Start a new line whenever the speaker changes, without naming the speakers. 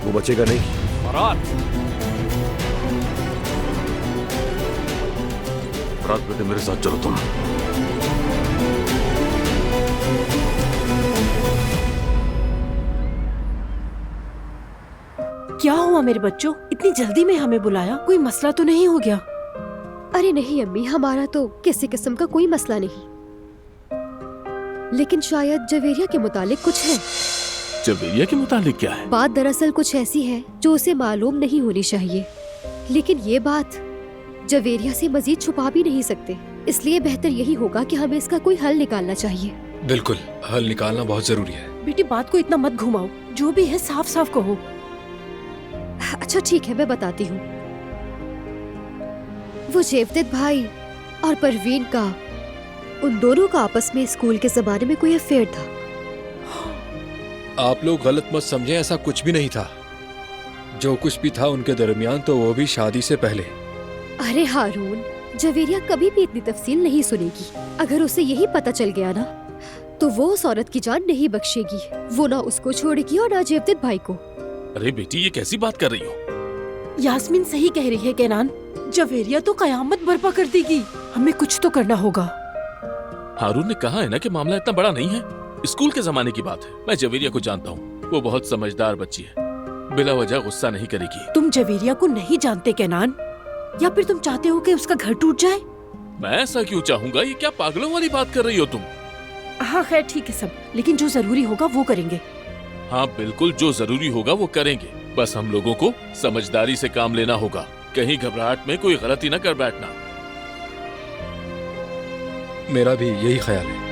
वो बचेगा नहीं।
फरहाद,
रात बेटे मेरे साथ चलो तुम।
क्या हुआ मेरे बच्चों, इतनी जल्दी में हमें बुलाया? कोई मसला तो नहीं हो गया?
अरे नहीं अम्मी, हमारा तो किसी किस्म का कोई मसला नहीं, लेकिन शायद जवेरिया के मुतालिक कुछ है।
जवेरिया के मुतालिक क्या है?
बात दरअसल कुछ ऐसी है जो उसे मालूम नहीं होनी चाहिए, लेकिन ये बात जवेरिया से मजीद छुपा भी नहीं सकते, इसलिए बेहतर यही होगा कि हमें इसका कोई हल निकालना चाहिए।
बिल्कुल, हल निकालना बहुत जरूरी है।
बेटी बात को इतना मत घुमाओ, जो भी है साफ साफ कहो।
अच्छा ठीक है, मैं बताती हूँ। वो जेवदेद भाई और परवीन का, उन दोनों का आपस में स्कूल के जमाने में कोई अफेयर था।
आप लोग गलत मत समझें, ऐसा कुछ भी नहीं था। जो कुछ भी था उनके दरमियान तो वो भी शादी से पहले।
अरे हारून, जवेरिया कभी भी इतनी तफसील नहीं सुनेगी। अगर उसे यही पता चल गया ना, तो वो उस औरत की जान नहीं बख्शेगी। वो ना उसको छोड़ेगी और ना जेवदेद भाई को।
अरे बेटी, ये कैसी बात कर रही हो?
यास्मीन सही कह रही है केनान, जवेरिया तो कयामत बर्पा कर देगी। हमें कुछ तो करना होगा।
हारून ने कहा है ना कि मामला इतना बड़ा नहीं है। स्कूल के जमाने की बात है। मैं जवेरिया को जानता हूँ, वो बहुत समझदार बच्ची है, बिला वजह गुस्सा नहीं करेगी।
तुम जवेरिया को नहीं जानते केनान, या फिर तुम चाहते हो कि उसका घर टूट जाए?
मैं ऐसा क्यों चाहूंगा? ये क्या पागलों वाली बात कर रही हो तुम?
हाँ खैर ठीक है सब, लेकिन जो जरूरी होगा वो करेंगे।
हाँ बिल्कुल, जो जरूरी होगा वो करेंगे। बस हम लोगों को समझदारी से काम लेना होगा, कहीं घबराहट में कोई गलती न कर बैठना।
मेरा भी यही ख्याल है।